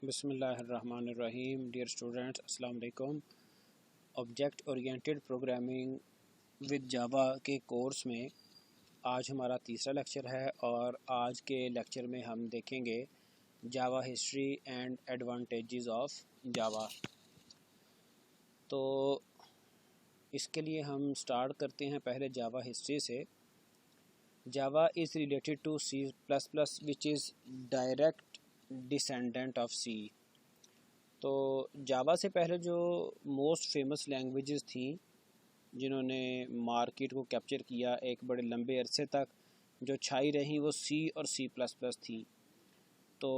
बिस्मिल्लाहिर्रहमानिर्रहीम। Dear students, अस्सलाम वालेकुम। Object oriented programming with Java के कोर्स में आज हमारा तीसरा लेक्चर है और आज के लेक्चर में हम देखेंगे Java history and advantages of Java. तो इसके लिए हम स्टार्ट करते हैं पहले जावा हिस्ट्री से। Java is related to C plus plus which is direct descendant of C. तो जावा से पहले जो मोस्ट फेमस लैंग्वेजेस थी जिन्होंने मार्केट को कैप्चर किया एक बड़े लंबे अरसे तक, जो छाई रही, वो सी और सी प्लस प्लस थी। तो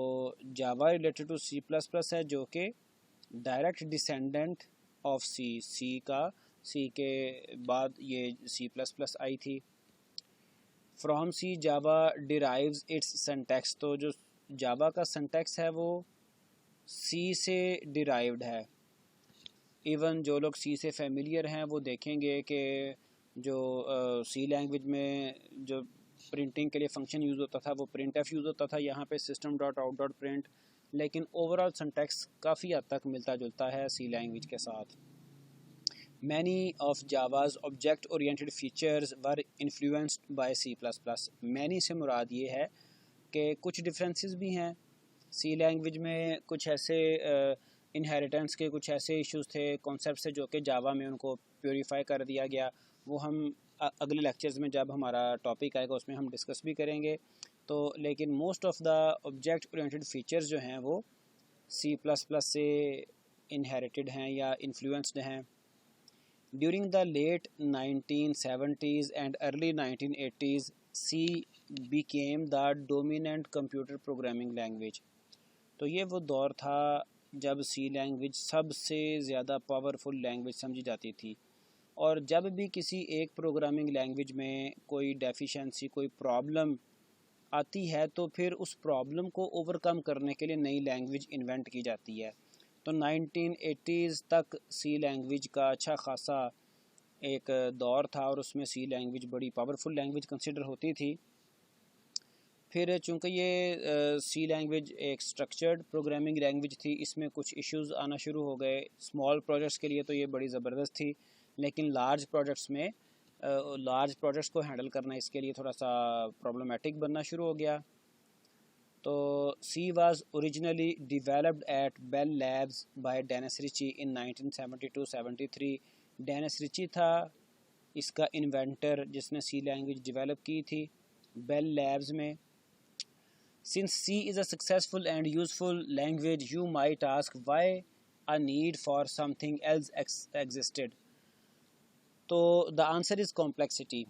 Java related to C plus plus है, जो कि direct descendant of C C के बाद ये सी प्लस प्लस आई थी। From C Java derives its syntax. तो जो जावा का सिंटैक्स है वो सी से डिराइव्ड है। इवन जो लोग सी से फेमिलियर हैं वो देखेंगे कि जो सी लैंग्वेज में जो प्रिंटिंग के लिए फंक्शन यूज़ होता था वो प्रिंट एफ यूज़ होता था, यहाँ पे system dot out dot print. लेकिन ओवरऑल सिंटैक्स काफ़ी हद तक मिलता जुलता है सी लैंग्वेज के साथ। Many of Java's object oriented features were influenced by C plus plus. Many से मुराद ये है कि कुछ डिफरेंसेस भी हैं सी लैंग्वेज में। कुछ ऐसे इनहेरिटेंस के कुछ ऐसे इश्यूज थे, कॉन्सेप्ट से, जो कि जावा में उनको प्योरीफाई कर दिया गया। वो हम अगले लेक्चर्स में जब हमारा टॉपिक आएगा उसमें हम डिस्कस भी करेंगे। तो लेकिन most of the object oriented features जो हैं वो सी प्लस प्लस से इनहेरिटेड हैं या इन्फ्लुएंस्ड हैं। During the late 1970s and early 1980s C became the dominant computer programming language. तो ये वो दौर था जब सी लैंग्वेज सबसे ज़्यादा पावरफुल लैंग्वेज समझी जाती थी। और जब भी किसी एक प्रोग्रामिंग लैंग्वेज में कोई डेफिशिएंसी, कोई प्रॉब्लम आती है तो फिर उस प्रॉब्लम को ओवरकम करने के लिए नई लैंग्वेज इन्वेंट की जाती है। तो 1980s तक सी लैंग्वेज का अच्छा खासा एक दौर था और उसमें सी लैंग्वेज बड़ी पावरफुल लैंग्वेज कंसिडर होती थी। फिर चूँकि ये सी लैंग्वेज एक स्ट्रक्चर्ड प्रोग्रामिंग लैंग्वेज थी, इसमें कुछ इश्यूज़ आना शुरू हो गए। स्मॉल प्रोजेक्ट्स के लिए तो ये बड़ी ज़बरदस्त थी, लेकिन लार्ज प्रोजेक्ट्स में लार्ज प्रोजेक्ट्स को हैंडल करना इसके लिए थोड़ा सा प्रॉब्लमेटिक बनना शुरू हो गया। तो C was originally developed at Bell Labs by Dennis Ritchie in 1972-73। Dennis Ritchie था इसका इन्वेंटर जिसने सी लैंग्वेज डेवलप की थी बेल लैब्स में। Since C is a successful and useful language, you might ask why a need for something else existed. तो the answer is complexity.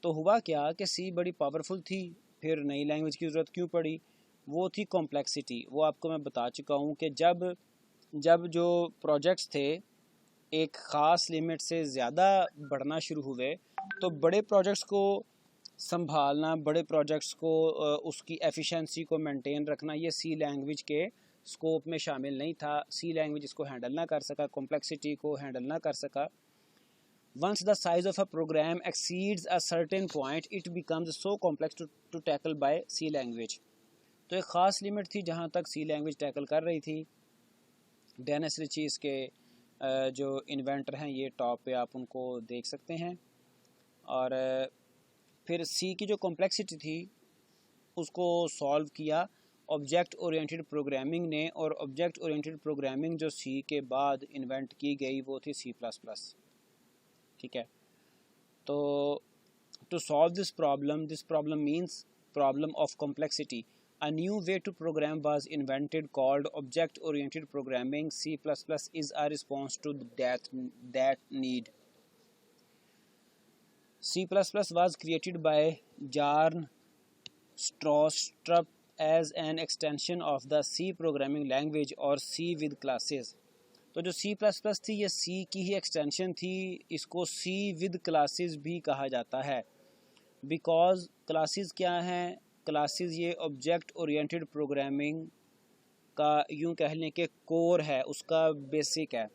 तो हुआ क्या कि C बड़ी पावरफुल थी, फिर नई लैंग्वेज की ज़रूरत क्यों पड़ी? वो थी कॉम्प्लेक्सिटी। वो आपको मैं बता चुका हूँ कि जब जब जो प्रोजेक्ट्स थे एक ख़ास लिमिट से ज़्यादा बढ़ना शुरू हुए तो बड़े प्रोजेक्ट्स को संभालना, बड़े प्रोजेक्ट्स को उसकी एफिशिएंसी को मेंटेन रखना, ये सी लैंग्वेज के स्कोप में शामिल नहीं था। सी लैंग्वेज इसको हैंडल ना कर सका, कॉम्प्लेक्सिटी को हैंडल ना कर सका। Once the size of a program exceeds a certain point it becomes so complex to tackle by C language. तो एक ख़ास लिमिट थी जहाँ तक सी लैंग्वेज टैकल कर रही थी। डेनिस रिची इसके जो इन्वेंटर हैं, ये टॉप पे आप उनको देख सकते हैं। और फिर सी की जो कॉम्प्लेक्सिटी थी उसको सॉल्व किया ऑब्जेक्ट ओरिएंटेड प्रोग्रामिंग ने। और ऑब्जेक्ट ओरिएंटेड प्रोग्रामिंग जो सी के बाद इन्वेंट की गई वो थी सी प्लस प्लस। ठीक है, तो to solve this problem means problem of complexity, a new way to program was invented called object oriented programming. C++ is a response to that need. C++ was created by Jarn Stroustrup as an extension of the C programming language or C with classes. तो जो C++ थी ये C की ही extension थी, इसको C with classes भी कहा जाता है। बिकॉज क्लासेस क्या हैं? क्लासेस ये ऑब्जेक्ट ओरिएंटेड प्रोग्रामिंग का यूँ कह लें कि कोर है, उसका बेसिक है।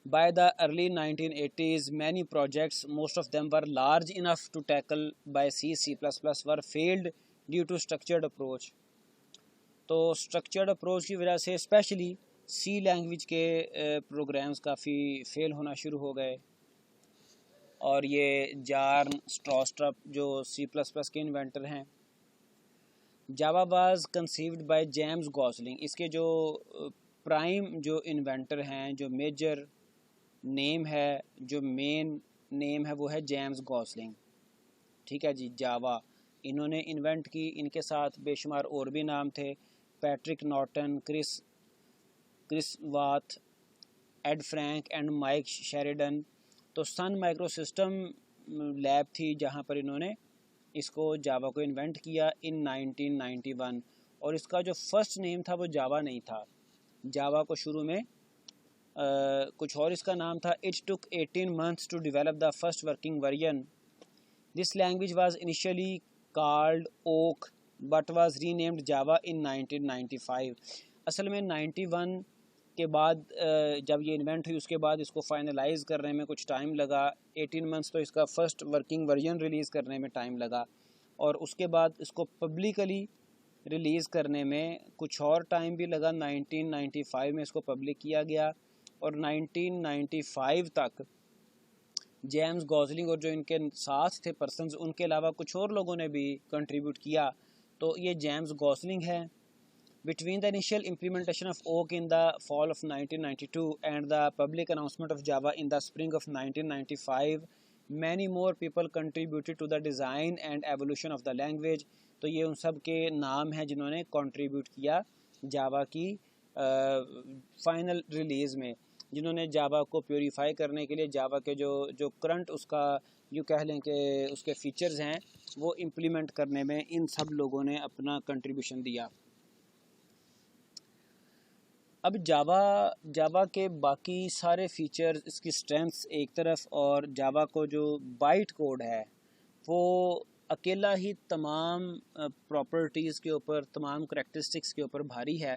By the early 1980s, many projects, most of them were large enough to tackle by C++, were failed due to structured approach. तो स्ट्रक्चर्ड अप्रोच की वजह से स्पेशली सी लैंग्वेज के प्रोग्राम्स काफ़ी फेल होना शुरू हो गए। और ये जार्न स्ट्रॉस्ट्रप जो C++ के इन्वेंटर हैं। Java was conceived by James Gosling, इसके जो प्राइम जो इन्वेंटर हैं, जो मेजर नेम है, जो मेन नेम है वो है जेम्स गॉसलिंग। ठीक है जी, जावा इन्होंने इन्वेंट की। इनके साथ बेशुमार और भी नाम थे, Patrick Naughton, Chris Warth, Ed Frank and Mike Sheridan. तो सन माइक्रो सिस्टम लैब थी जहाँ पर इन्होंने इसको जावा को इन्वेंट किया इन 1991। और इसका जो फर्स्ट नेम था वो जावा नहीं था। जावा को शुरू में कुछ और इसका नाम था। It took 18 months to develop the first working version. This language was initially called oak but was renamed Java in 1995। असल में 91 के बाद जब ये इन्वेंट हुई उसके बाद इसको फाइनलाइज करने में कुछ टाइम लगा। 18 मंथ्स तो इसका फर्स्ट वर्किंग वर्जन रिलीज़ करने में टाइम लगा, और उसके बाद इसको पब्लिकली रिलीज़ करने में कुछ और टाइम भी लगा। 1995 में इसको पब्लिक किया गया, और 1995 तक जेम्स गॉसलिंग और जो इनके साथ थे पर्सन्स, उनके अलावा कुछ और लोगों ने भी कंट्रीब्यूट किया। तो ये जेम्स गॉसलिंग है। Between the initial implementation of Oak in the fall of 1992 and the public announcement of Java in the spring of 1995, many more people contributed to the design and evolution of the language। तो ये उन सब के नाम हैं जिन्होंने contribute किया जावा की फाइनल रिलीज़ में, जिन्होंने जावा को प्योरीफाई करने के लिए जावा के जो करंट उसका यूँ कह लें कि उसके फीचर्स हैं वो इम्प्लीमेंट करने में इन सब लोगों ने अपना कंट्रीब्यूशन दिया। अब जावा के बाकी सारे फीचर्स, इसकी स्ट्रेंथ्स एक तरफ, और जावा को जो बाइट कोड है वो अकेला ही तमाम प्रॉपर्टीज़ के ऊपर, तमाम करैक्टरिस्टिक्स के ऊपर भारी है।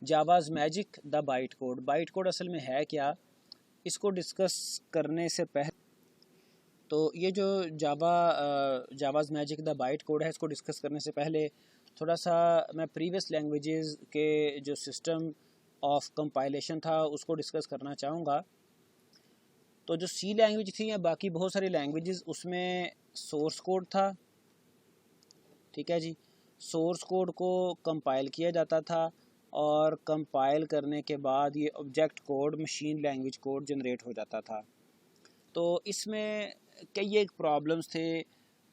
Java's magic the byte code. Byte code असल में है क्या, इसको डिस्कस करने से पहले तो ये जो जावाज़ मैजिक द बाइट कोड है, इसको डिस्कस करने से पहले थोड़ा सा मैं प्रीवियस लैंग्वेजेस के जो सिस्टम ऑफ कंपाइलेशन था उसको डिस्कस करना चाहूँगा। तो जो सी लैंग्वेज थी या बाकी बहुत सारी लैंग्वेजेस, उसमें सोर्स कोड था। ठीक है जी, सोर्स कोड को कंपाइल किया जाता था, और कंपाइल करने के बाद ये object code, machine language code generate हो जाता था। तो इसमें कई एक प्रॉब्लम्स थे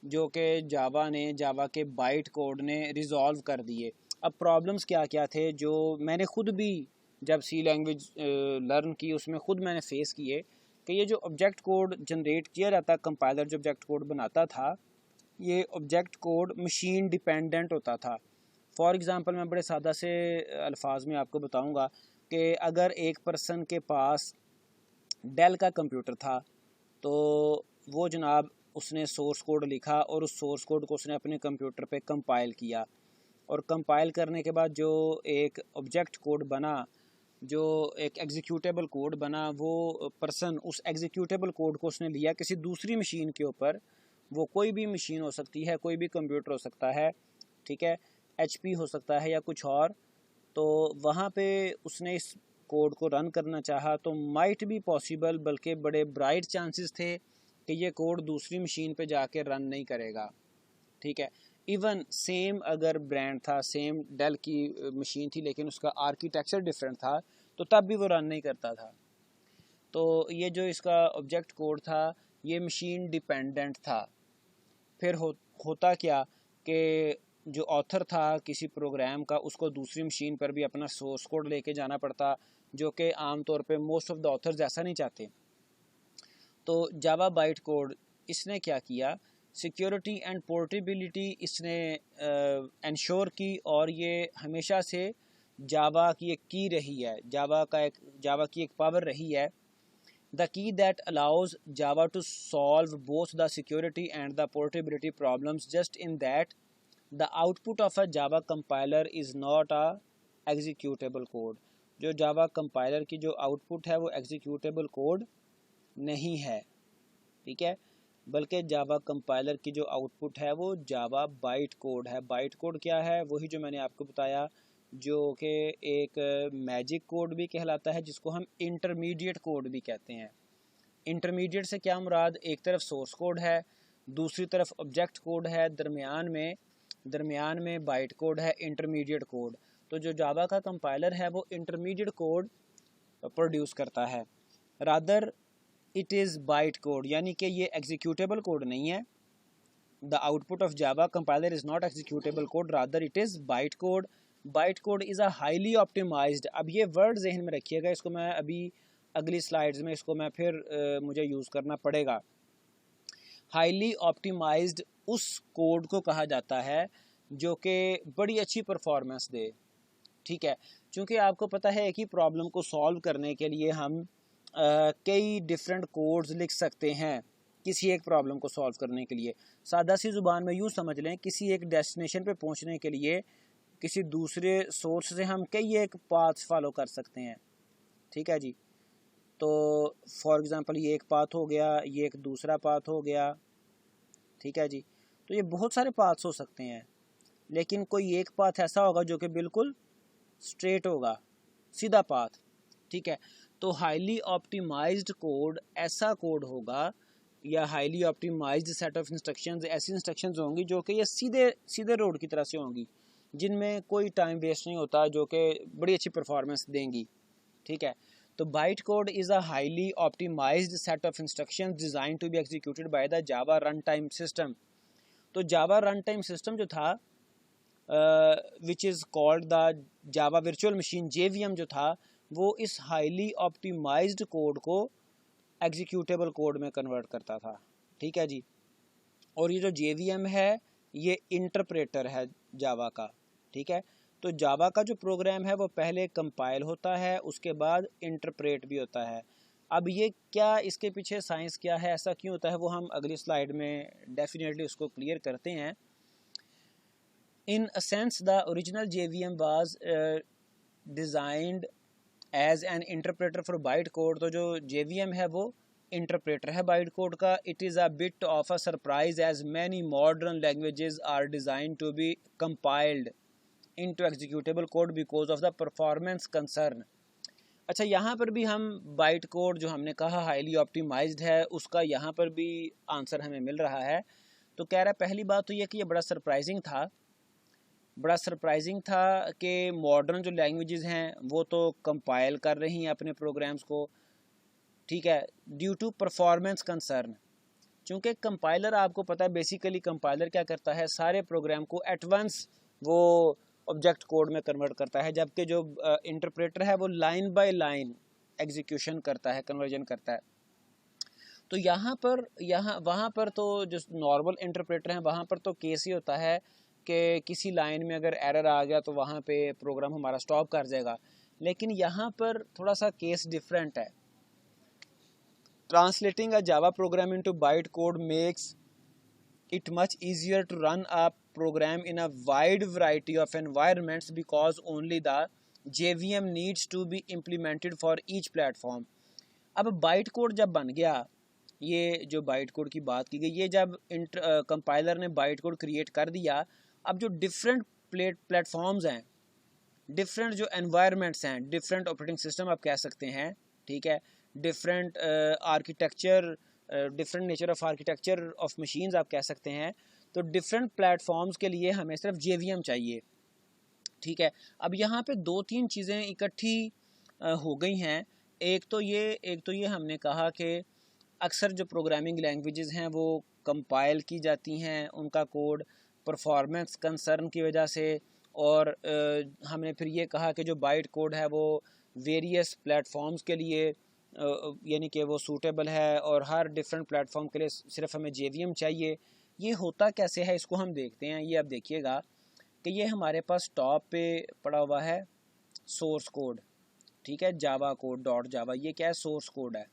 जो कि जावा के बाइट कोड ने रिज़ॉल्व कर दिए। अब प्रॉब्लम्स क्या क्या थे जो मैंने ख़ुद भी जब सी लैंग्वेज लर्न की उसमें ख़ुद मैंने फ़ेस किए, कि ये जो ऑब्जेक्ट कोड जनरेट किया जाता, कंपाइलर जो ऑब्जेक्ट कोड बनाता था, ये ऑब्जेक्ट कोड मशीन डिपेंडेंट होता था। फॉर एग्ज़ाम्पल मैं बड़े सादा से अल्फाज में आपको बताऊंगा कि अगर एक पर्सन के पास डेल का कंप्यूटर था, तो वो जनाब उसने सोर्स कोड लिखा और उस सोर्स कोड को उसने अपने कंप्यूटर पे कंपाइल किया, और कंपाइल करने के बाद जो एक ऑब्जेक्ट कोड बना, जो एक एग्जीक्यूटेबल कोड बना, वो पर्सन उस एग्जीक्यूटेबल कोड को उसने लिया किसी दूसरी मशीन के ऊपर। वो कोई भी मशीन हो सकती है, कोई भी कंप्यूटर हो सकता है, ठीक है, HP हो सकता है या कुछ और। तो वहाँ पे उसने इस कोड को रन करना चाहा तो माइट बी पॉसिबल, बल्कि बड़े ब्राइट चांसेस थे कि ये कोड दूसरी मशीन पे जाके रन नहीं करेगा। ठीक है, इवन सेम अगर ब्रांड था, सेम डेल की मशीन थी, लेकिन उसका आर्किटेक्चर डिफरेंट था, तो तब भी वो रन नहीं करता था। तो ये जो इसका ऑब्जेक्ट कोड था ये मशीन डिपेंडेंट था। फिर होता क्या कि जो ऑथर था किसी प्रोग्राम का, उसको दूसरी मशीन पर भी अपना सोर्स कोड लेके जाना पड़ता, जो कि आम तौर पे मोस्ट ऑफ द ऑथर्स ऐसा नहीं चाहते। तो जावा बाइट कोड इसने क्या किया, सिक्योरिटी एंड पोर्टेबिलिटी इसने इंश्योर की, और ये हमेशा से जावा की एक की रही है, जावा की एक पावर रही है। The key that allows Java to solve both the security and the portability problems, just in that the output of a Java compiler is not a executable code। जो Java compiler की जो output है वो executable code नहीं है, ठीक है, बल्कि Java compiler की जो output है वो Java byte code है। byte code क्या है, वही जो मैंने आपको बताया जो कि एक मैजिक कोड भी कहलाता है, जिसको हम इंटरमीडिएट कोड भी कहते हैं। इंटरमीडिएट से क्या मुराद, एक तरफ सोर्स कोड है, दूसरी तरफ ऑब्जेक्ट कोड है, दरमियान में बाइट कोड है, इंटरमीडिएट कोड। तो जो जावा का कंपाइलर है वो इंटरमीडिएट कोड प्रोड्यूस करता है, rather it is byte code, यानी कि ये एग्जीक्यूटेबल कोड नहीं है। The output of Java compiler is not executable code, rather it is byte code. Byte code is a highly optimised, अब ये वर्ड जहन में रखिएगा, इसको मैं अभी अगली स्लाइड्स में इसको मैं फिर मुझे यूज़ करना पड़ेगा। हाईली ऑप्टिमाइज्ड उस कोड को कहा जाता है जो कि बड़ी अच्छी परफॉर्मेंस दे, ठीक है। क्योंकि आपको पता है कि प्रॉब्लम को सॉल्व करने के लिए हम कई डिफरेंट कोड्स लिख सकते हैं किसी एक प्रॉब्लम को सॉल्व करने के लिए। सादा सी ज़ुबान में यूँ समझ लें, किसी एक डेस्टिनेशन पे पहुंचने के लिए किसी दूसरे सोर्स से हम कई एक पाथ फॉलो कर सकते हैं, ठीक है जी। तो फॉर एग्ज़ाम्पल ये एक पाथ हो गया, ये एक दूसरा पाथ हो गया, ठीक है जी। तो ये बहुत सारे पाथ्स हो सकते हैं, लेकिन कोई एक पाथ ऐसा होगा जो कि बिल्कुल स्ट्रेट होगा, सीधा पाथ, ठीक है। तो हाईली ऑप्टिमाइज्ड कोड ऐसा कोड होगा, या highly optimised set of instructions ऐसी इंस्ट्रक्शंस होंगी जो कि ये सीधे सीधे रोड की तरह से होंगी, जिनमें कोई टाइम वेस्ट नहीं होता, जो कि बड़ी अच्छी परफॉर्मेंस देंगी, ठीक है। तो byte code is a highly optimised set of instructions design to be executed by the Java run time system. तो जावा रन टाइम सिस्टम जो था, which is called the Java virtual machine, JVM जो था, वो इस highly optimised code को executable code में convert करता था, ठीक है जी। और ये जो JVM है ये इंटरप्रेटर है जावा का, ठीक है। तो जावा का जो प्रोग्राम है वो पहले कंपाइल होता है, उसके बाद इंटरप्रेट भी होता है। अब ये क्या, इसके पीछे साइंस क्या है, ऐसा क्यों होता है, वो हम अगली स्लाइड में डेफिनेटली उसको क्लियर करते हैं। In a sense, the original JVM was designed as an interpreter for bytecode। तो जो JVM है वो इंटरप्रेटर है bytecode का। It is a bit of a surprise as many modern languages are designed to be compiled into executable code because of the performance concern। अच्छा, यहाँ पर भी हम बाइट कोड जो हमने कहा हाईली ऑप्टिमाइज्ड है, उसका यहाँ पर भी आंसर हमें मिल रहा है। तो कह रहा है, पहली बात तो ये कि ये बड़ा सरप्राइजिंग था कि मॉडर्न जो लैंग्वेजेस हैं वो तो कंपाइल कर रही हैं अपने प्रोग्राम्स को, ठीक है, ड्यू टू परफॉर्मेंस कंसर्न। चूँकि कंपाइलर, आपको पता है बेसिकली कंपाइलर क्या करता है, सारे प्रोग्राम को एट वंस वो ऑब्जेक्ट कोड में कन्वर्ट करता है, जबकि जो इंटरप्रेटर है वो लाइन बाय लाइन एग्जीक्यूशन करता है, कन्वर्जन करता है। तो वहाँ पर तो जो नॉर्मल इंटरप्रेटर हैं वहाँ पर तो केस ही होता है कि किसी लाइन में अगर एरर आ गया तो वहाँ पे प्रोग्राम हमारा स्टॉप कर जाएगा। लेकिन यहाँ पर थोड़ा सा केस डिफरेंट है। Translating a Java program into byte code makes it much easier to run a program in a wide variety of environments because only the JVM needs to be implemented for each platform। अब byte code जब बन गया, ये जो byte code की बात की गई, ये जब कंपाइलर ने बाइट कोड क्रिएट कर दिया, अब जो डिफरेंट प्लेटफॉर्म्स हैं, डिफरेंट जो एनवायरनमेंट्स हैं, डिफरेंट ऑपरेटिंग सिस्टम आप कह सकते हैं, ठीक है, different architecture, different nature of architecture of machines आप कह सकते हैं। तो डिफरेंट प्लेटफॉर्म्स के लिए हमें सिर्फ JVM चाहिए, ठीक है। अब यहाँ पे दो तीन चीज़ें इकट्ठी हो गई हैं। एक तो ये हमने कहा कि अक्सर जो प्रोग्रामिंग लैंग्वेजेस हैं वो कंपाइल की जाती हैं, उनका कोड परफॉर्मेंस कंसर्न की वजह से, और हमने फिर ये कहा कि जो बाइट कोड है वो वेरियस प्लेटफॉर्म्स के लिए यानी कि वो सूटेबल है, और हर डिफरेंट प्लेटफॉर्म के लिए सिर्फ हमें JVM चाहिए। ये होता कैसे है इसको हम देखते हैं। ये आप देखिएगा कि ये हमारे पास टॉप पे पड़ा हुआ है सोर्स कोड, ठीक है, जावा कोड डॉट जावा, ये क्या है, सोर्स कोड है,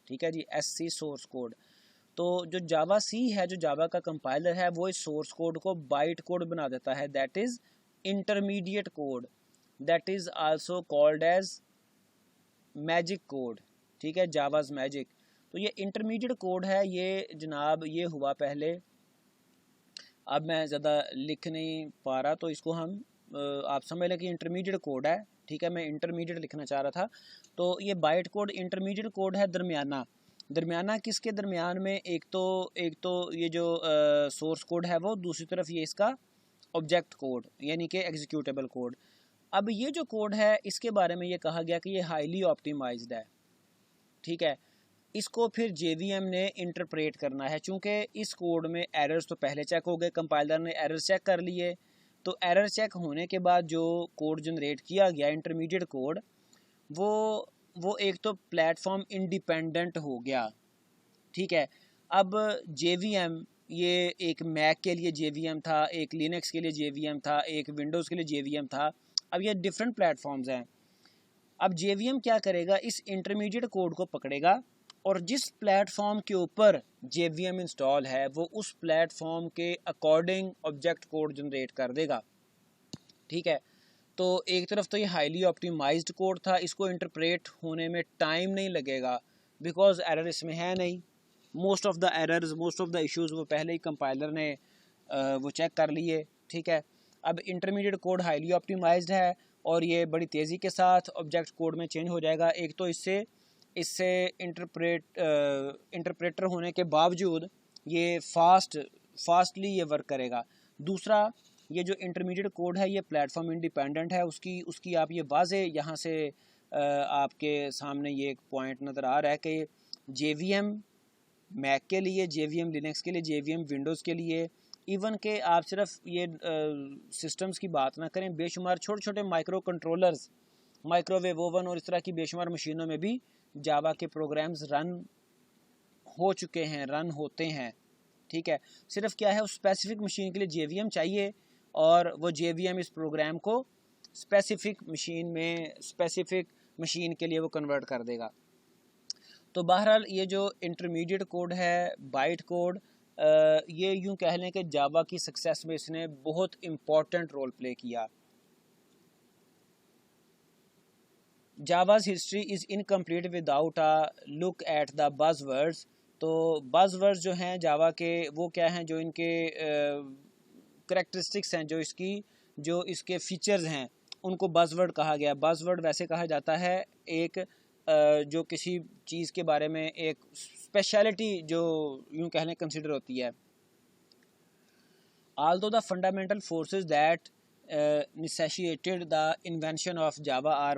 ठीक है जी, SC सोर्स कोड। तो जो जावा सी है, जो जावा का कंपाइलर है, वो इस सोर्स कोड को बाइट कोड बना देता है, that is intermediate code, that is also called as magic code, ठीक है, जावाज मैजिक। तो ये इंटरमीडिएट कोड है, ये जनाब ये हुआ पहले। अब मैं ज़्यादा लिख नहीं पा रहा तो इसको हम आप समझ लें कि इंटरमीडिएट कोड है, ठीक है, मैं इंटरमीडिएट लिखना चाह रहा था। तो ये बाइट कोड इंटरमीडिएट कोड है, दरमियाना किसके दरमियान में, एक तो ये जो सोर्स कोड है वो, दूसरी तरफ ये इसका ऑब्जेक्ट कोड यानी कि एग्जीक्यूटेबल कोड। अब ये जो कोड है इसके बारे में ये कहा गया कि ये हाईली ऑप्टिमाइज्ड है, ठीक है। इसको फिर JVM ने इंटरप्रेट करना है, चूँकि इस कोड में एरर्स तो पहले चेक हो गए, कंपाइलर ने एरर्स चेक कर लिए, तो एरर चेक होने के बाद जो कोड जनरेट किया गया इंटरमीडिएट कोड, वो एक तो प्लेटफॉर्म इंडिपेंडेंट हो गया, ठीक है। अब JVM, ये एक मैक के लिए JVM था, एक लिनक्स के लिए JVM था, एक विंडोज़ के लिए JVM था। अब ये डिफरेंट प्लेटफॉर्म्स हैं। अब JVM क्या करेगा, इस इंटरमीडिएट कोड को पकड़ेगा और जिस प्लेटफॉर्म के ऊपर JVM इंस्टॉल है वो उस प्लेटफॉर्म के अकॉर्डिंग ऑब्जेक्ट कोड जनरेट कर देगा, ठीक है। तो एक तरफ तो ये हाईली ऑप्टिमाइज्ड कोड था, इसको इंटरप्रेट होने में टाइम नहीं लगेगा बिकॉज एरर इसमें है नहीं। Most of the errors, most of the issues वो पहले ही कंपाइलर ने वो चेक कर लिए, ठीक है। अब इंटरमीडिएट कोड हाईली ऑप्टिमाइज्ड है और ये बड़ी तेज़ी के साथ ऑब्जेक्ट कोड में चेंज हो जाएगा। एक तो इससे इंटरप्रेटर होने के बावजूद ये फास्टली ये वर्क करेगा। दूसरा, ये जो इंटरमीडिएट कोड है ये प्लेटफॉर्म इंडिपेंडेंट है, उसकी आप ये वाज़े यहाँ से आपके सामने ये एक पॉइंट नज़र आ रहा है कि JVM मैक के लिए, JVM लिनक्स के लिए, JVM विंडोज़ के लिए, इवन के आप सिर्फ ये सिस्टम्स की बात ना करें, बेशुमार छोटे छोटे माइक्रो कंट्रोलर्स, माइक्रोवेव ओवन और इस तरह की बेशुमार मशीनों में भी जावा के प्रोग्राम्स रन हो चुके हैं, रन होते हैं, ठीक है। सिर्फ क्या है, उस स्पेसिफिक मशीन के लिए JVM चाहिए और वो JVM इस प्रोग्राम को स्पेसिफिक मशीन के लिए वो कन्वर्ट कर देगा। तो बहरहाल ये जो इंटरमीडिएट कोड है, बाइट कोड, ये यूँ कह लें कि जावा की सक्सेस में इसने बहुत इम्पॉर्टेंट रोल प्ले किया। Java's history is incomplete without a look at the buzzwords. तो बज़वर्ड्स जो हैं जावा के, वो क्या हैं, जो इनके करैक्टरिस्टिक्स हैं, जो इसके फीचर्स हैं, उनको बज़वर्ड कहा गया। बज़वर्ड वैसे कहा जाता है एक जो किसी चीज़ के बारे में एक स्पेशलिटी जो यूँ कहने कंसिडर होती है। Although the fundamental forces that necessitated the invention of Java are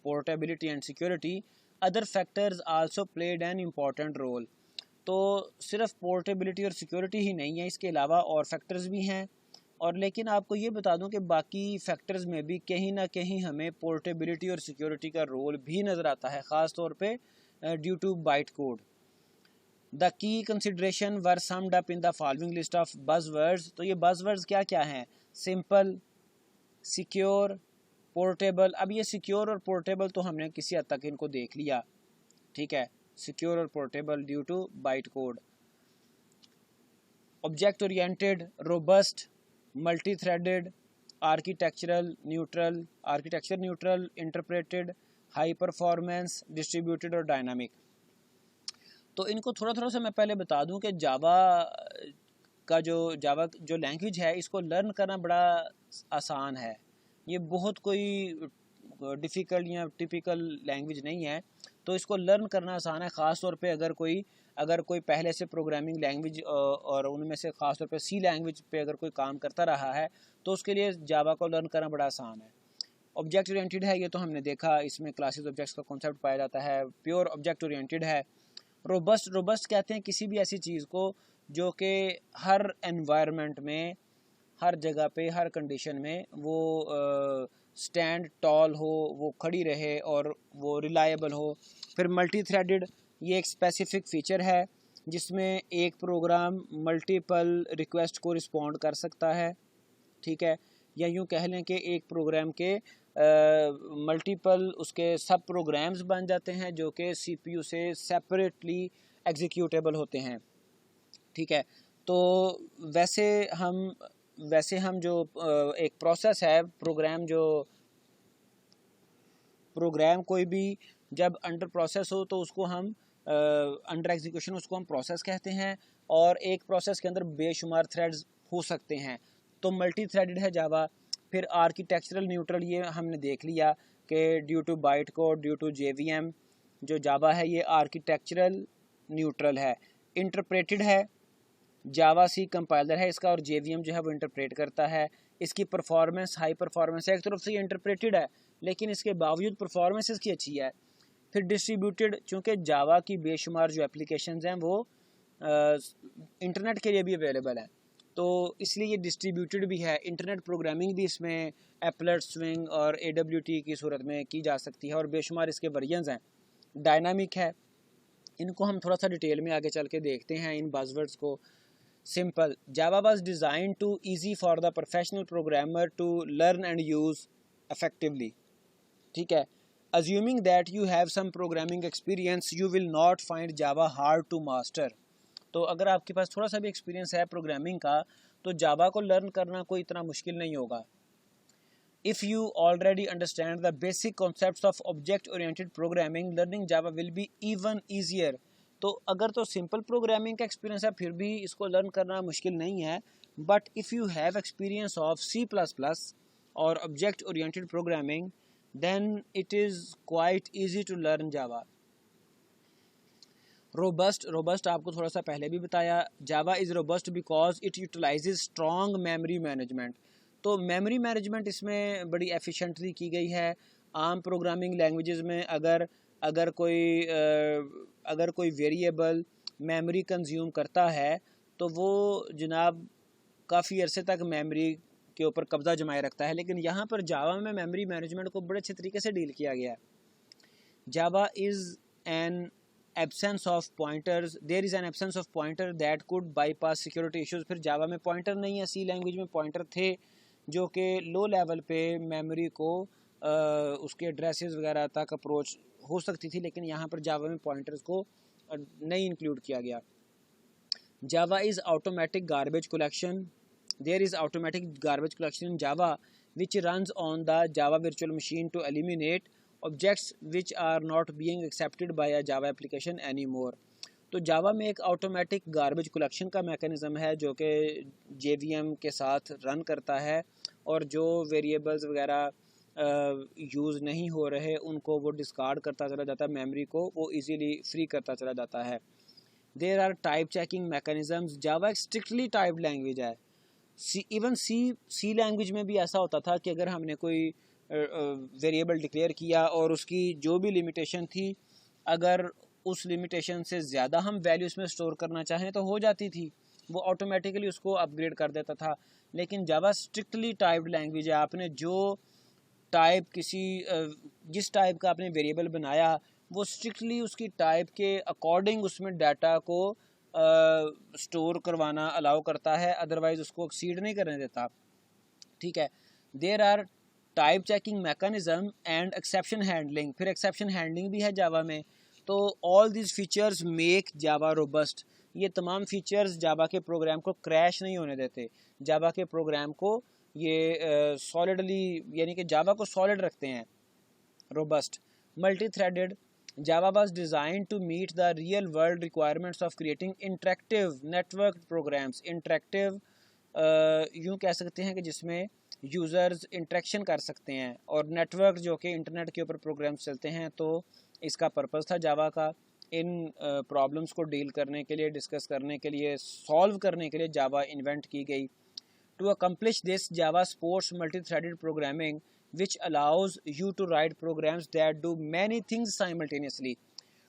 portability and security, other factors also played an important role. तो सिर्फ पोर्टेबिलिटी और सिक्योरिटी ही नहीं है, इसके अलावा और फैक्टर्स भी हैं। और लेकिन आपको ये बता दूं कि बाकी फैक्टर्स में भी कहीं ना कहीं हमें पोर्टेबिलिटी और सिक्योरिटी का रोल भी नज़र आता है, ख़ास तौर पे due to byte code. The key consideration were summed up in the following list of buzzwords. तो ये बज़वर्ड्स क्या क्या हैं, सिंपल, सिक्योर, पोर्टेबल। अब ये सिक्योर और पोर्टेबल तो हमने किसी हद तक इनको देख लिया, ठीक है, सिक्योर और portable due to byte code. Object oriented, robust, multi threaded, architecture neutral, interpreted, high performance, distributed और डायनामिक। तो इनको थोड़ा थोड़ा सा मैं पहले बता दूं कि जावा जो लैंग्वेज है, इसको लर्न करना बड़ा आसान है। ये बहुत कोई डिफ़िकल्ट या टिपिकल लैंग्वेज नहीं है, तो इसको लर्न करना आसान है। ख़ास तौर पे अगर कोई पहले से प्रोग्रामिंग लैंग्वेज और उनमें से ख़ास तौर पे सी लैंग्वेज पे अगर कोई काम करता रहा है तो उसके लिए जावा को लर्न करना बड़ा आसान है। ऑब्जेक्ट ओरिएंटेड है, ये तो हमने देखा, इसमें क्लासेस ऑब्जेक्ट्स का कॉन्सेप्ट पाया जाता है। प्योर ऑब्जेक्ट ओरिएंटेड है। रोबस्ट कहते हैं किसी भी ऐसी चीज़ को जो कि हर एनवायरनमेंट में, हर जगह पे, हर कंडीशन में वो स्टैंड टॉल हो, वो खड़ी रहे और वो रिलायबल हो। फिर मल्टी थ्रेडेड, ये एक स्पेसिफिक फ़ीचर है जिसमें एक प्रोग्राम मल्टीपल रिक्वेस्ट को रिस्पॉन्ड कर सकता है, ठीक है। या यूँ कह लें कि एक प्रोग्राम के मल्टीपल उसके सब प्रोग्राम्स बन जाते हैं जो कि CPU से सेपरेटली एग्जीक्यूटेबल होते हैं, ठीक है। तो वैसे हम जो एक प्रोसेस है, प्रोग्राम कोई भी जब अंडर प्रोसेस हो तो उसको हम अंडर एग्जीक्यूशन, उसको हम प्रोसेस कहते हैं। और एक प्रोसेस के अंदर बेशुमार थ्रेड्स हो सकते हैं, तो मल्टी थ्रेडेड है जावा। फिर आर्किटेक्चरल न्यूट्रल, ये हमने देख लिया कि due to byte code, due to JVM, जो जावा है ये आर्किटेक्चरल न्यूट्रल है। इंटरप्रेटेड है, जावा सी कंपाइलर है इसका और JVM जो है वो इंटरप्रेट करता है। इसकी परफॉर्मेंस हाई परफॉर्मेंस है, एक तरफ से ये इंटरप्रेटेड है लेकिन इसके बावजूद परफॉर्मेंस इसकी अच्छी है। फिर डिस्ट्रीब्यूटेड, चूँकि जावा की बेशुमार जो एप्लीकेशंस हैं वो इंटरनेट के लिए भी अवेलेबल है, तो इसलिए ये डिस्ट्रीब्यूटेड भी है। इंटरनेट प्रोग्रामिंग भी इसमें एप्लेट, स्विंग और AWT की सूरत में की जा सकती है और बेशुमार इसके वर्जन्स हैं। डायनामिक है, इनको हम थोड़ा सा डिटेल में आगे चल के देखते हैं इन बज़वर्ड्स को। Simple, Java was design to easy for the professional programmer to learn and use effectively. ठीक है, assuming that you have some programming experience you will not find Java hard to master। तो अगर आपके पास थोड़ा सा भी experience है programming का तो जावा को लर्न करना कोई इतना मुश्किल नहीं होगा। If you already understand the basic concepts of object oriented programming, learning Java will be even easier। तो अगर तो सिंपल प्रोग्रामिंग का एक्सपीरियंस है फिर भी इसको लर्न करना मुश्किल नहीं है, but if you have experience of C++ और object oriented programming then it is quite easy to learn Java। Robust आपको थोड़ा सा पहले भी बताया, जावा is robust because it utilises strong memory management. तो मेमोरी मैनेजमेंट इसमें बड़ी एफिशिएंटली की गई है। आम प्रोग्रामिंग लैंग्वेजेस में अगर कोई वेरिएबल मेमोरी कंज्यूम करता है तो वो जनाब काफ़ी अरसे तक मेमोरी के ऊपर कब्जा जमाए रखता है, लेकिन यहाँ पर जावा में मेमोरी मैनेजमेंट को बड़े अच्छे तरीके से डील किया गया है। Java is an absence of pointers, there is an absence of pointer that could bypass security issues. फिर जावा में पॉइंटर नहीं है, सी लैंग्वेज में पॉइंटर थे जो कि लो लेवल पे मेमोरी को उसके एड्रेसेस वगैरह तक अप्रोच हो सकती थी, लेकिन यहाँ पर जावा में पॉइंटर्स को नहीं इंक्लूड किया गया। जावा is automatic garbage collection, there is automatic garbage collection in Java which runs on the Java virtual machine to eliminate objects which are not being accepted by a Java application anymore। तो Java में एक automatic garbage collection का mechanism है जो कि JVM के साथ run करता है और जो variables वगैरह यूज़ नहीं हो रहे उनको वो डिस्कार्ड करता चला जाता है, मेमोरी को वो इजीली फ्री करता चला जाता है। There are type checking mechanisms। Java एक strictly typed language है। सी लैंग्वेज में भी ऐसा होता था कि अगर हमने कोई वेरिएबल डिक्लेयर किया और उसकी जो भी लिमिटेशन थी, अगर उस लिमिटेशन से ज़्यादा हम वैल्यू उसमें स्टोर करना चाहें तो हो जाती थी, वो ऑटोमेटिकली उसको अपग्रेड कर देता था। लेकिन जावा स्ट्रिक्टली टाइप्ड लैंग्वेज है, आपने जो टाइप जिस टाइप का आपने वेरिएबल बनाया वो स्ट्रिक्टली उसकी टाइप के अकॉर्डिंग उसमें डाटा को स्टोर करवाना अलाउ करता है, अदरवाइज उसको एक्सीड नहीं करने देता। ठीक है, there are type checking mechanism and exception handling. फिर एक्सेप्शन हैंडलिंग भी है जावा में। तो all this features make Java robust. ये तमाम फीचर्स जावा के प्रोग्राम को क्रैश नहीं होने देते, जावा के प्रोग्राम को ये सॉलिडली यानी कि जावा को सॉलिड रखते हैं, robust. Multi threaded, Java was designed to meet the real world requirements of creating interactive networked programs। interactive यूँ कह सकते हैं कि जिसमें यूज़र्स इंटरेक्शन कर सकते हैं, और नेटवर्क जो कि इंटरनेट के ऊपर प्रोग्राम्स चलते हैं। तो इसका पर्पस था जावा का इन प्रॉब्लम्स को डील करने के लिए, डिस्कस करने के लिए, सॉल्व करने के लिए जावा इन्वेंट की गई। To accomplish this Java supports multi threaded programming which allows you to write programs that do many things simultaneously।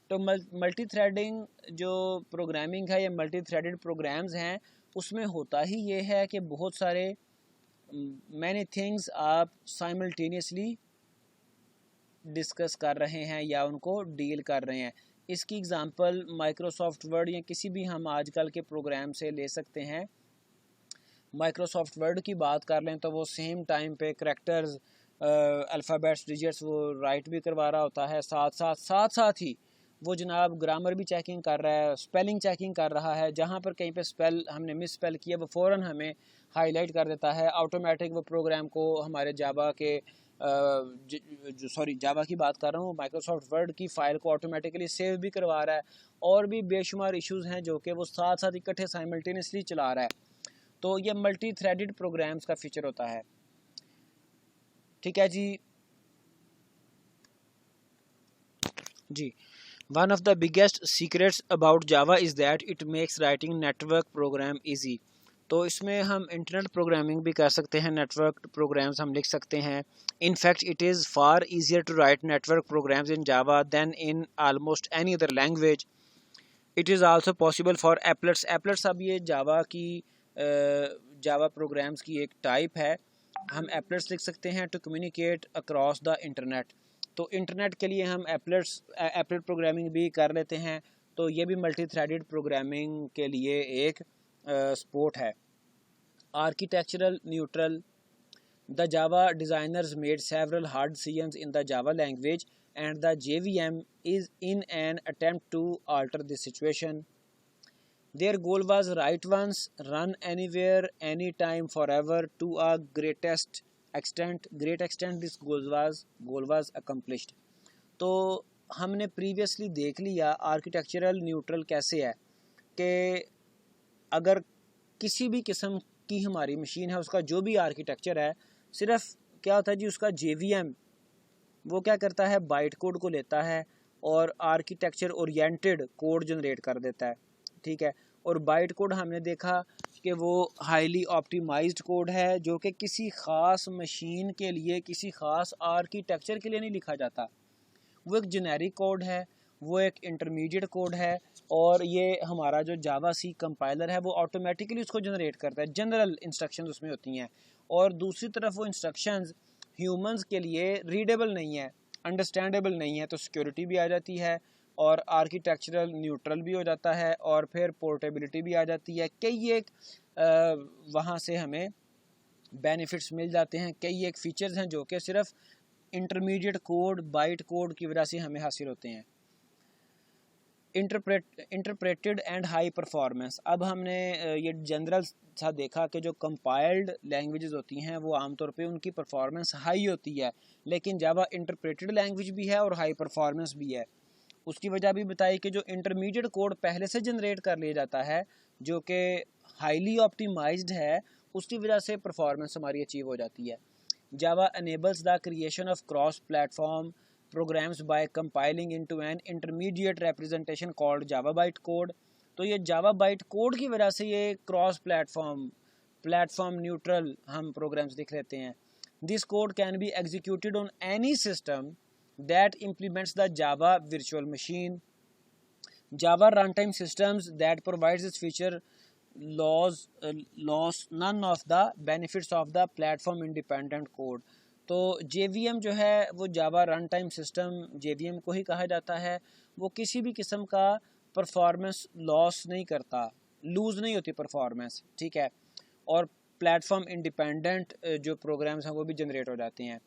तो मल्टी थ्रेडिंग जो प्रोग्रामिंग है या मल्टी थ्रेडेड प्रोग्राम्स हैं उसमें होता ही ये है कि बहुत सारे many things आप साइमल्टेनियसली डिस्कस कर रहे हैं या उनको डील कर रहे हैं। इसकी एग्जांपल माइक्रोसॉफ्ट वर्ड या किसी भी हम आजकल के प्रोग्राम से ले सकते हैं। माइक्रोसॉफ्ट वर्ड की बात कर लें तो वो सेम टाइम पे करैक्टर्स, अल्फ़ाबेट्स, डिजिट्स वो राइट भी करवा रहा होता है, साथ ही वो जनाब ग्रामर भी चेकिंग कर रहा है, स्पेलिंग चेकिंग कर रहा है। जहाँ पर कहीं पे स्पेल हमने मिस स्पेल किया वो फ़ौरन हमें हाईलाइट कर देता है, ऑटोमेटिक वो प्रोग्राम को हमारे जावा के जावा की बात कर रहा हूँ, माइक्रोसॉफ्ट वर्ड की फ़ाइल को ऑटोमेटिकली सेव भी करवा रहा है। और भी बेशुमार इश्यूज़ हैं जो कि वो साथ साथ इकट्ठे साइमल्टेनियसली चला रहा है। तो ये मल्टी थ्रेडेड प्रोग्राम्स का फ़ीचर होता है। ठीक है जी। One of the biggest secrets about Java is that it makes writing network program easy. तो इसमें हम इंटरनेट प्रोग्रामिंग भी कर सकते हैं, नेटवर्क प्रोग्राम्स हम लिख सकते हैं। In fact it is far easier to write network programs in Java than in almost any other language. It is also possible for applets. Applets अब ये जावा प्रोग्राम्स की एक टाइप है। हम एप्लेट्स लिख सकते हैं to communicate across the internet. तो इंटरनेट के लिए हम एप्लेट प्रोग्रामिंग भी कर लेते हैं। तो ये भी मल्टी थ्रेडेड प्रोग्रामिंग के लिए एक सपोर्ट है। Architectural neutral. The Java designers made several hard decisions in the Java language and the JVM is in an attempt to alter the situation. Their goal was write once, run anywhere, anytime, forever to a great extent this goal was accomplished. तो हमने previously देख लिया architectural neutral कैसे है कि अगर किसी भी किस्म की हमारी मशीन है उसका जो भी आर्किटेक्चर है, सिर्फ क्या होता है जी, उसका JVM वो क्या करता है, बाइट कोड को लेता है और आर्किटेक्चर ओरिएंटेड कोड जनरेट कर देता है। ठीक है, और बाइट कोड हमने देखा कि वो हाईली ऑप्टिमाइज्ड कोड है जो कि किसी ख़ास मशीन के लिए, किसी ख़ास आर्किटेक्चर के लिए नहीं लिखा जाता। वो एक जेनेरिक कोड है, वो एक इंटरमीडिएट कोड है, और ये हमारा जो जावा सी कंपाइलर है वो ऑटोमेटिकली उसको जनरेट करता है। जनरल इंस्ट्रक्शंस उसमें होती हैं, और दूसरी तरफ वो इंस्ट्रक्शंस ह्यूमंस के लिए रीडेबल नहीं है, अंडरस्टैंडेबल नहीं है। तो सिक्योरिटी भी आ जाती है और आर्किटेक्चरल न्यूट्रल भी हो जाता है, और फिर पोर्टेबिलिटी भी आ जाती है। कई एक वहाँ से हमें बेनिफिट्स मिल जाते हैं। कई एक फ़ीचर्स हैं जो कि सिर्फ इंटरमीडिएट कोड, बाइट कोड की वजह से हमें हासिल होते हैं। Interpreted and high performance. अब हमने ये जनरल सा देखा कि जो कंपाइल्ड लैंग्वेजेस होती हैं वो आमतौर पे उनकी परफॉर्मेंस हाई होती है, लेकिन जावा इंटरप्रेटेड लैंग्वेज भी है और हाई परफॉर्मेंस भी है। उसकी वजह भी बताई कि जो इंटरमीडिएट कोड पहले से जनरेट कर लिया जाता है जो कि हाईली ऑप्टिमाइज्ड है, उसकी वजह से परफॉर्मेंस हमारी अचीव हो जाती है। जावा enables the creation of cross platform programs by compiling into an intermediate representation called java bytecode। तो ये जावा बाइट कोड की वजह से ये क्रॉस प्लेटफॉर्म न्यूट्रल हम प्रोग्राम्स लिख लेते हैं। This code can be executed on any system that implements the Java virtual machine. Java run time systems that provides this feature loss none of the benefits of the platform independent code. तो JVM जो है वो Java run time system JVM को ही कहा जाता है। वो किसी भी किस्म का परफॉर्मेंस लॉस नहीं करता, लूज़ नहीं होती परफॉर्मेंस। ठीक है, और प्लेटफॉर्म इंडिपेंडेंट जो प्रोग्राम्स हैं वो भी जनरेट हो जाते हैं।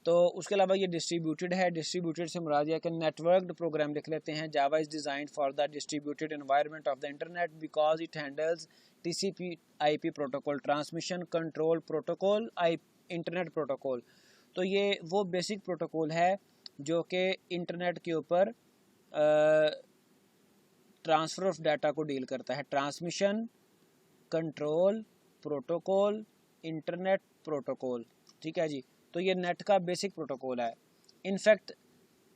तो उसके अलावा ये डिस्ट्रीब्यूटेड है। डिस्ट्रीब्यूटेड से मुराद है कि नेटवर्क्ड प्रोग्राम लिख लेते हैं। जावा is designed for the distributed environment of the internet because it handles TCP/IP protocol, transmission control protocol, internet protocol. तो ये वो बेसिक प्रोटोकॉल है जो कि इंटरनेट के ऊपर ट्रांसफ़र ऑफ डाटा को डील करता है। Transmission control protocol, internet protocol. ठीक है जी, तो ये नेट का बेसिक प्रोटोकॉल है। In fact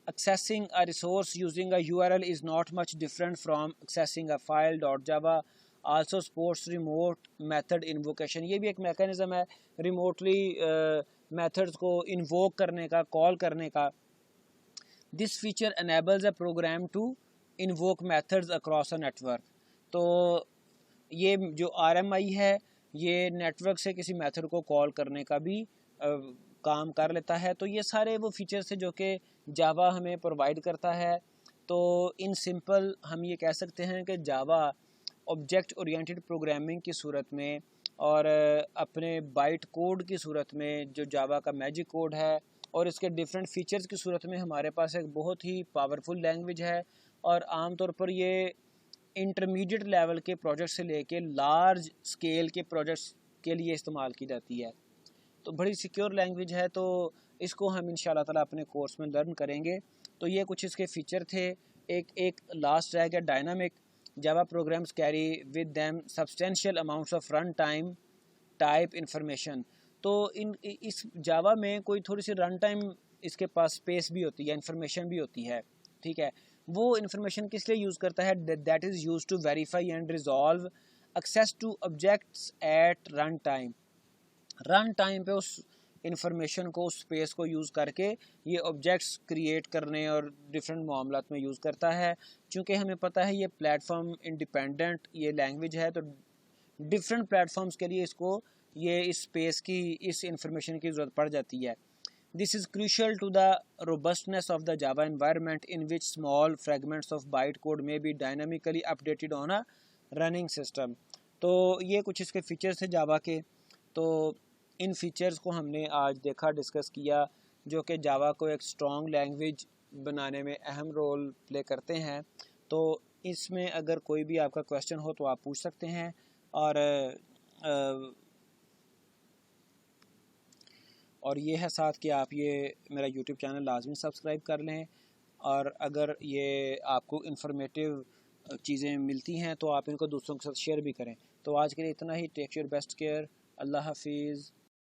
accessing a resource using a URL is not much different from accessing a file. Java also supports remote method invocation। ये भी एक मैकेनिज्म है रिमोटली मेथड्स को इन्वोक करने का, कॉल करने का। This feature enables a program to invoke methods across a network। तो ये जो RMI है ये नेटवर्क से किसी मेथड को कॉल करने का भी काम कर लेता है। तो ये सारे वो फीचर्स हैं जो कि जावा हमें प्रोवाइड करता है। तो इन सिंपल हम ये कह सकते हैं कि जावा ऑब्जेक्ट ओरिएंटेड प्रोग्रामिंग की सूरत में और अपने बाइट कोड की सूरत में जो जावा का मैजिक कोड है और इसके डिफरेंट फीचर्स की सूरत में हमारे पास एक बहुत ही पावरफुल लैंग्वेज है। और आमतौर पर ये इंटरमीडिएट लेवल के प्रोजेक्ट से लेके लार्ज स्केल के प्रोजेक्ट्स के लिए इस्तेमाल की जाती है। तो बड़ी सिक्योर लैंग्वेज है, तो इसको हम इंशाल्लाह ताला अपने कोर्स में लर्न करेंगे। तो ये कुछ इसके फीचर थे। एक लास्ट रह गया, dynamic. Java programmes carry with them substantial amounts of run time type information. तो इस जावा में कोई थोड़ी सी रन टाइम इसके पास स्पेस भी होती है, इंफॉर्मेशन भी होती है, ठीक है। वो इंफॉर्मेशन किस लिए यूज़ करता है, that is use to verify and resolve access to objects at run time. Run time पे उस इंफॉर्मेशन को, उस स्पेस को यूज़ करके ये ऑब्जेक्ट्स क्रिएट करने और डिफरेंट मामलात में यूज़ करता है। चूँकि हमें पता है ये प्लेटफॉर्म इंडिपेंडेंट ये लैंग्वेज है, तो डिफरेंट प्लेटफॉर्म्स के लिए इसको ये इस स्पेस की, इस इंफॉर्मेशन की ज़रूरत पड़ जाती है। This is crucial to the robustness of the Java environment, in which small fragments of bytecode may be dynamically updated on a running system. तो ये कुछ इसके फीचर्स थे जावा के। तो इन फीचर्स को हमने आज देखा, डिस्कस किया, जो कि जावा को एक स्ट्रॉन्ग लैंग्वेज बनाने में अहम रोल प्ले करते हैं। तो इसमें अगर कोई भी आपका क्वेश्चन हो तो आप पूछ सकते हैं। और ये है साथ कि आप ये मेरा यूट्यूब चैनल लाजमी सब्सक्राइब कर लें, और अगर ये आपको इन्फॉर्मेटिव चीज़ें मिलती हैं तो आप इनको दूसरों के साथ शेयर भी करें। तो आज के लिए इतना ही। Take your best care. अल्लाह हाफिज़।